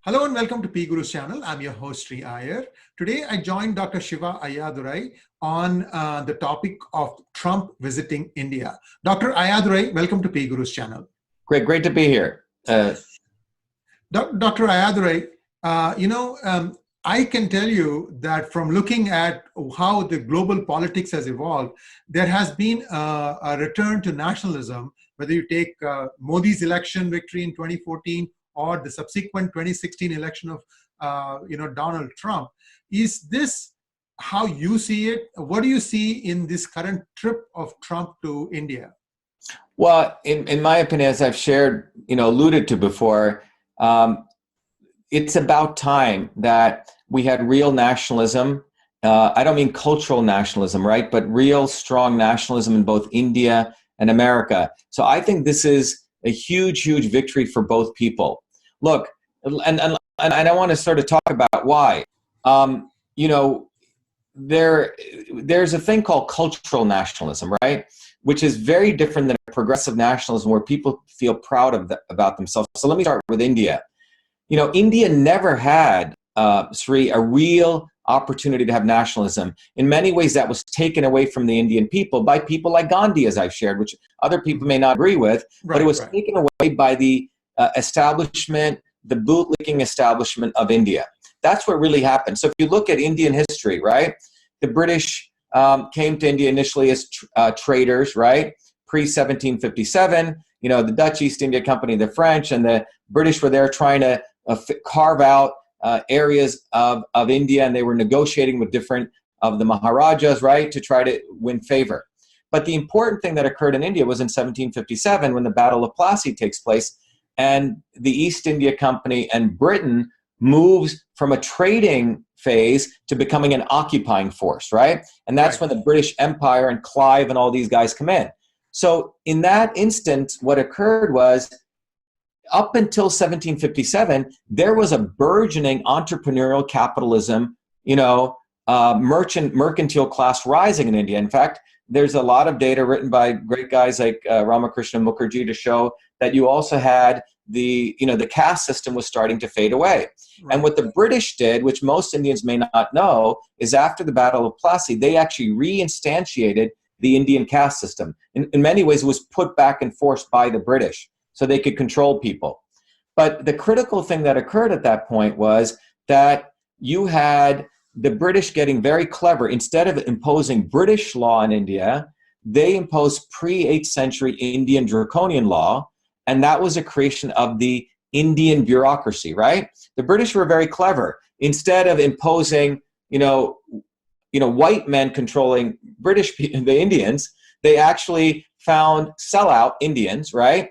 Hello and welcome to P Guru's channel. I'm your host Sri Iyer. Today I joined Dr. Shiva Ayyadurai on the topic of Trump visiting India. Dr. Ayyadurai, welcome to P Guru's channel. Great to be here. Dr. Ayyadurai, I can tell you that from looking at how the global politics has evolved, there has been a return to nationalism, whether you take Modi's election victory in 2014 or the subsequent 2016 election of Donald Trump. Is this how you see it? What do you see in this current trip of Trump to India? Well, in my opinion, as I've shared, alluded to before, it's about time that we had real nationalism. I don't mean cultural nationalism, right? But real strong nationalism in both India and America. So I think this is a huge victory for both people. Look, and I want to sort of talk about why. There's a thing called cultural nationalism, right? Which is very different than progressive nationalism, where people feel proud about themselves. So let me start with India. India never had, Sri, a real opportunity to have nationalism. In many ways, that was taken away from the Indian people by people like Gandhi, as I've shared, which other people may not agree with, but it was taken away by the establishment, the bootlicking establishment of India. That's what really happened. So if you look at Indian history, right, the British came to India initially as traders, right, pre-1757. The Dutch East India Company, the French, and the British were there trying to carve out areas of India, and they were negotiating with different of the Maharajas, right, to try to win favor. But the important thing that occurred in India was in 1757 when the Battle of Plassey takes place, and the East India Company and Britain moves from a trading phase to becoming an occupying force, right? And that's when the British Empire and Clive and all these guys come in. So in that instance, what occurred was, up until 1757, there was a burgeoning entrepreneurial capitalism, mercantile class rising in India. In fact, there's a lot of data written by great guys like Ramakrishna Mukherjee to show that you also had the caste system was starting to fade away. Right. And what the British did, which most Indians may not know, is after the Battle of Plassey, they actually reinstantiated the Indian caste system. In many ways, it was put back and forced by the British so they could control people. But the critical thing that occurred at that point was that you had the British getting very clever. Instead of imposing British law in India, they imposed pre-8th century Indian draconian law, and that was a creation of the Indian bureaucracy, right? The British were very clever. Instead of imposing, white men controlling the Indians, they actually found sellout Indians, right?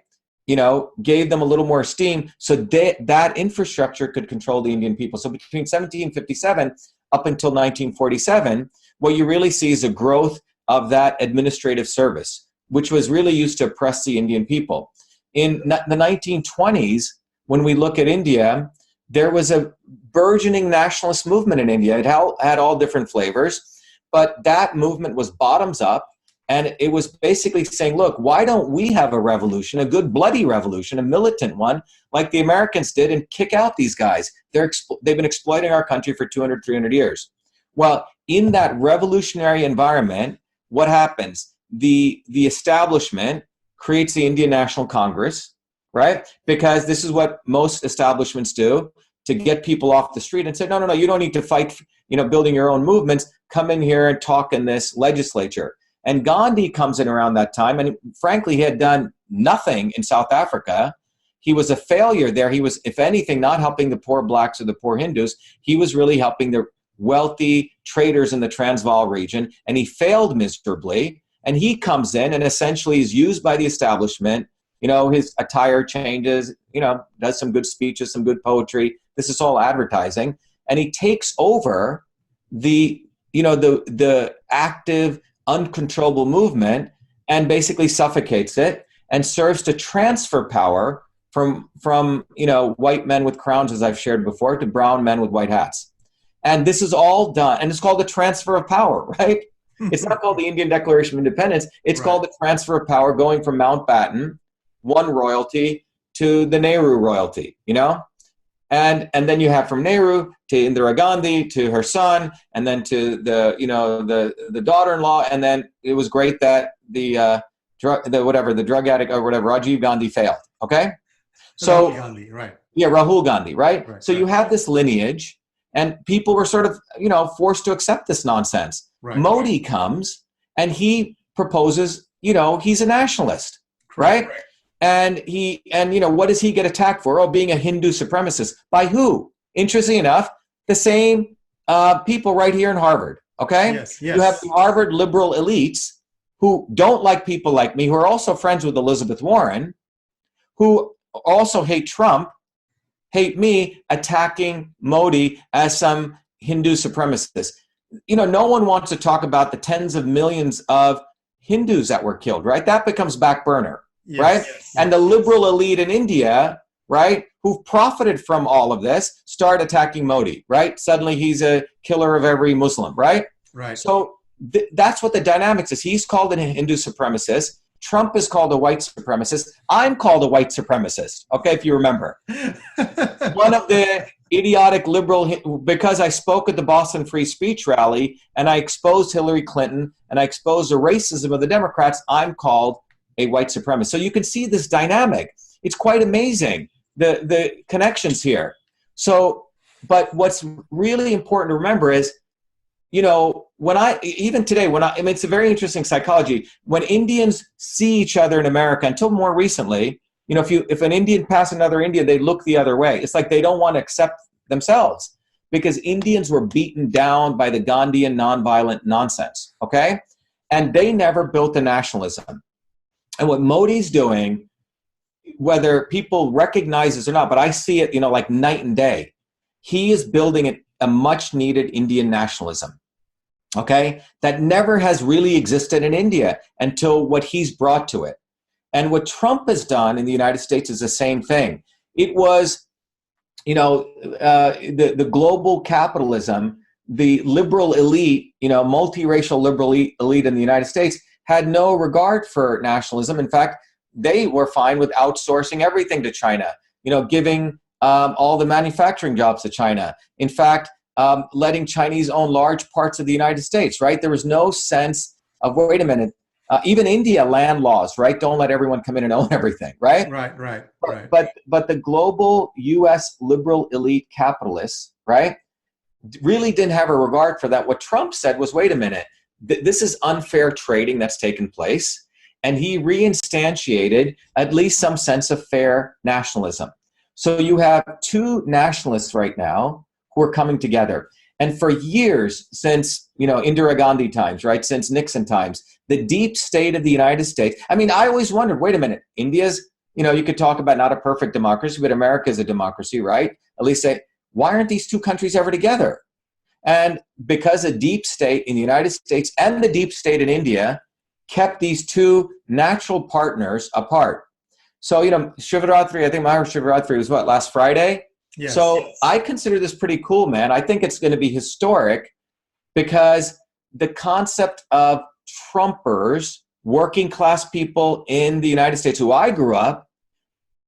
Gave them a little more esteem so that infrastructure could control the Indian people. So between 1757 up until 1947, what you really see is a growth of that administrative service, which was really used to oppress the Indian people. In the 1920s, when we look at India, there was a burgeoning nationalist movement in India. It had all different flavors, but that movement was bottoms up. And it was basically saying, look, why don't we have a revolution, a good bloody revolution, a militant one, like the Americans did, and kick out these guys? They've been exploiting our country for 200, 300 years. Well, in that revolutionary environment, what happens? The establishment creates the Indian National Congress, right? Because this is what most establishments do, to get people off the street and say, no, you don't need to fight, building your own movements. Come in here and talk in this legislature. And Gandhi comes in around that time, and frankly, he had done nothing in South Africa. He was a failure there. He was, if anything, not helping the poor blacks or the poor Hindus. He was really helping the wealthy traders in the Transvaal region, and he failed miserably. And he comes in and essentially is used by the establishment. His attire changes, does some good speeches, some good poetry. This is all advertising. And he takes over the active, uncontrollable movement and basically suffocates it and serves to transfer power from white men with crowns, as I've shared before, to brown men with white hats. And this is all done, and it's called the transfer of power, right? It's not called the Indian Declaration of Independence. It's Right. called the transfer of power going from Mountbatten, one royalty, to the Nehru royalty, you know? And then you have from Nehru to Indira Gandhi to her son, and then to the daughter-in-law, and then it was great that the drug addict or whatever, Rajiv Gandhi failed. Okay, so Rahul Gandhi, right? Yeah, Rahul Gandhi, right? Right, So you right. have this lineage, and people were sort of forced to accept this nonsense. Right. Modi comes and he proposes, he's a nationalist, right? And what does he get attacked for? Oh, being a Hindu supremacist. By who? Interestingly enough, the same people right here in Harvard, okay? Yes. You have the Harvard liberal elites who don't like people like me, who are also friends with Elizabeth Warren, who also hate Trump, hate me, attacking Modi as some Hindu supremacist. No one wants to talk about the tens of millions of Hindus that were killed, right? That becomes back burner. Yes. Right? Yes. And the liberal elite in India, right, who've profited from all of this, start attacking Modi, right? Suddenly he's a killer of every Muslim, right? Right. So that's what the dynamics is. He's called a Hindu supremacist. Trump is called a white supremacist. I'm called a white supremacist, okay, if you remember. One of the idiotic liberal, because I spoke at the Boston Free Speech rally and I exposed Hillary Clinton and I exposed the racism of the Democrats, I'm called a white supremacist. So you can see this dynamic. It's quite amazing, the connections here. So, but what's really important to remember is, even today, it's a very interesting psychology. When Indians see each other in America, until more recently, if an Indian passed another Indian, they look the other way. It's like they don't want to accept themselves because Indians were beaten down by the Gandhian nonviolent nonsense, okay? And they never built a nationalism. And what Modi's doing, whether people recognize this or not, but I see it, like night and day, he is building a much needed Indian nationalism, okay, that never has really existed in India until what he's brought to it. And what Trump has done in the United States is the same thing. It was, the global capitalism, the liberal elite, multiracial liberal elite in the United States had no regard for nationalism. In fact, they were fine with outsourcing everything to China, giving all the manufacturing jobs to China. In fact, letting Chinese own large parts of the United States, right? There was no sense of, wait a minute, even India land laws, right? Don't let everyone come in and own everything, right? Right. But the global U.S. liberal elite capitalists, right, really didn't have a regard for that. What Trump said was, wait a minute, this is unfair trading that's taken place. And he reinstantiated at least some sense of fair nationalism. So you have two nationalists right now who are coming together. And for years, since Indira Gandhi times, right, since Nixon times, the deep state of the United States, I always wondered, wait a minute, India's, you could talk about not a perfect democracy, but America is a democracy, right? At least say, why aren't these two countries ever together? And because a deep state in the United States and the deep state in India kept these two natural partners apart. So, Shivaratri, I think Shivaratri was last Friday? Yes. So I consider this pretty cool, man. I think it's going to be historic because the concept of Trumpers, working class people in the United States who I grew up,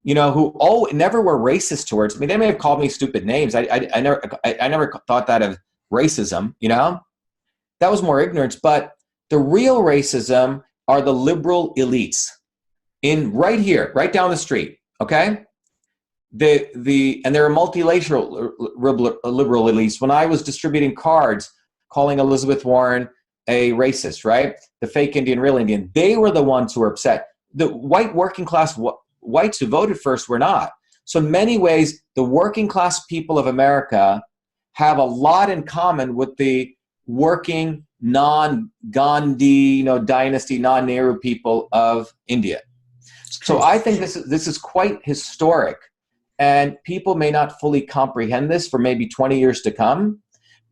who never were racist towards me. They may have called me stupid names. I never thought that of racism, that was more ignorance. But the real racism are the liberal elites right here, right down the street. Okay, and there are multilateral liberal elites. When I was distributing cards calling Elizabeth Warren a racist, right, the fake Indian, real Indian, they were the ones who were upset. The white working class whites who voted first were not. So in many ways, the working class people of America have a lot in common with the working non-Gandhi, dynasty, non-Nehru people of India. So I think this is quite historic, and people may not fully comprehend this for maybe 20 years to come.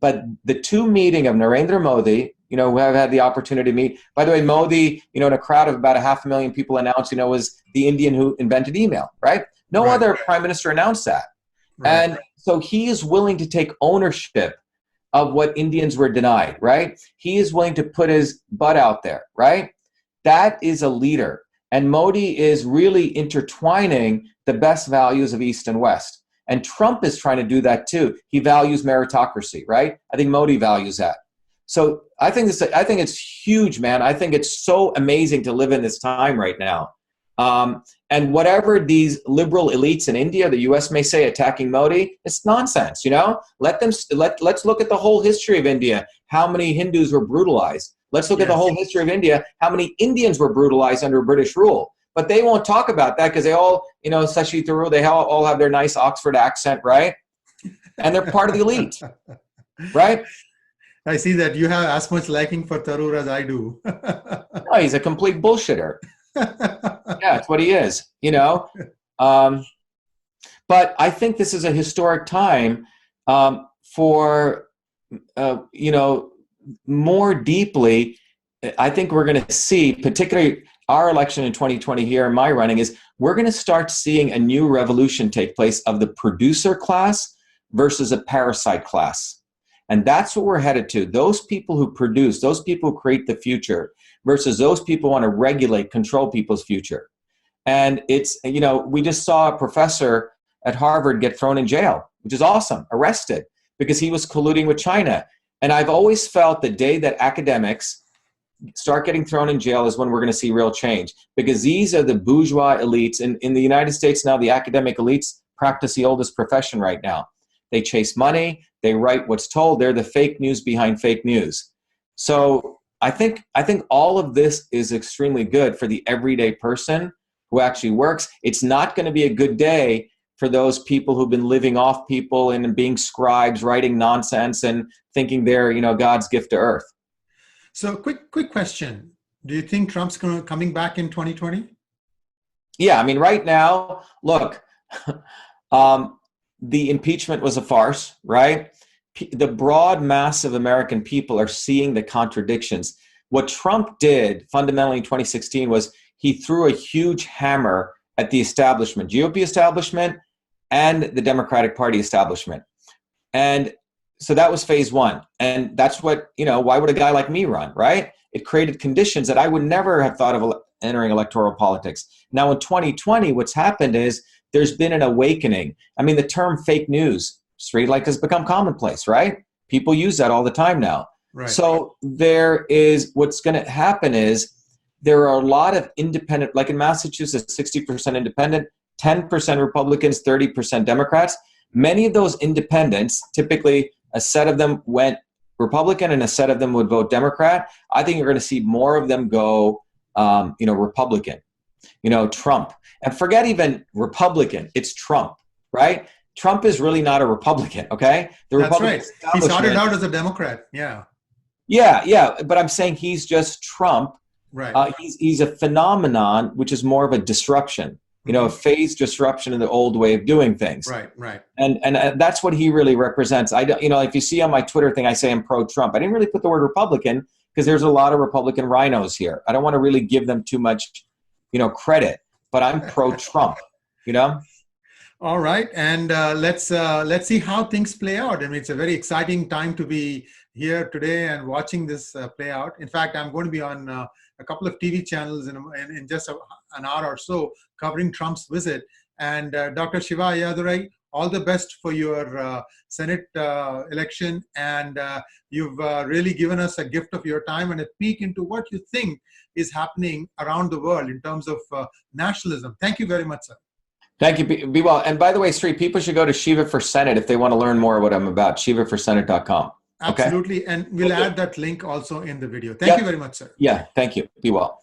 But the two meeting of Narendra Modi, who I've had the opportunity to meet. By the way, Modi, in a crowd of about 500,000 people announced, was the Indian who invented email, right? No other prime minister announced that. Right. And so he is willing to take ownership of what Indians were denied, right? He is willing to put his butt out there, right? That is a leader. And Modi is really intertwining the best values of East and West. And Trump is trying to do that too. He values meritocracy, right? I think Modi values that. So I think it's huge, man. I think it's so amazing to live in this time right now. And whatever these liberal elites in India, the US may say attacking Modi, it's nonsense, you know? Let's look at the whole history of India, how many Hindus were brutalized. Let's look at the whole history of India, how many Indians were brutalized under British rule. But they won't talk about that because they all, you know, Sashi Tharoor, they all have their nice Oxford accent, right? And they're part of the elite, right? I see that you have as much liking for Tharoor as I do. No, he's a complete bullshitter. Yeah, that's what he is, you know. But I think this is a historic time for, you know, more deeply. I think we're going to see, particularly our election in 2020 here in my running, is we're going to start seeing a new revolution take place of the producer class versus a parasite class. And that's what we're headed to. Those people who produce, those people who create the future versus those people who want to regulate, control people's future. And it's, you know, we just saw a professor at Harvard get thrown in jail, which is awesome, arrested because he was colluding with China. And I've always felt the day that academics start getting thrown in jail is when we're going to see real change, because these are the bourgeois elites. In the United States now, the academic elites practice the oldest profession right now. They chase money. They write what's told. They're the fake news behind fake news. So I think all of this is extremely good for the everyday person who actually works. It's not going to be a good day for those people who've been living off people and being scribes, writing nonsense and thinking they're, you know, God's gift to earth. So quick question. Do you think Trump's coming back in 2020? Yeah, I mean, right now, look, the impeachment was a farce, right? The broad mass of American people are seeing the contradictions. What Trump did fundamentally in 2016 was he threw a huge hammer at the establishment, GOP establishment and the Democratic Party establishment. And so that was phase one. And that's what, you know, why would a guy like me run, right? It created conditions that I would never have thought of entering electoral politics. Now in 2020, what's happened is there's been an awakening. I mean, the term fake news, straight like has become commonplace, right? People use that all the time now. Right. So there is, what's going to happen is there are a lot of independent, like in Massachusetts, 60% independent, 10% Republicans, 30% Democrats. Many of those independents, typically a set of them went Republican and a set of them would vote Democrat. I think you're going to see more of them go, you know, Republican, you know, Trump. And forget even Republican, it's Trump, right? Trump is really not a Republican, okay? That's right. He started out as a Democrat, yeah. Yeah, but I'm saying he's just Trump. Right. He's a phenomenon, which is more of a disruption, you know, a phase disruption in the old way of doing things. Right. And that's what he really represents. I don't, you know, if you see on my Twitter thing, I say I'm pro-Trump. I didn't really put the word Republican because there's a lot of Republican rhinos here. I don't want to really give them too much, you know, credit, but I'm pro-Trump, you know? All right, and let's see how things play out. I mean, it's a very exciting time to be here today and watching this play out. In fact, I'm going to be on a couple of TV channels in just an hour or so covering Trump's visit. And Dr. Shiva Ayyadurai, all the best for your Senate election. And you've really given us a gift of your time and a peek into what you think is happening around the world in terms of nationalism. Thank you very much, sir. Thank you. Be well. And by the way, Sri, people should go to Shiva for Senate if they want to learn more what I'm about. ShivaForSenate.com. Absolutely. Okay? And we'll add that link also in the video. Thank you very much, sir. Yeah. Thank you. Be well.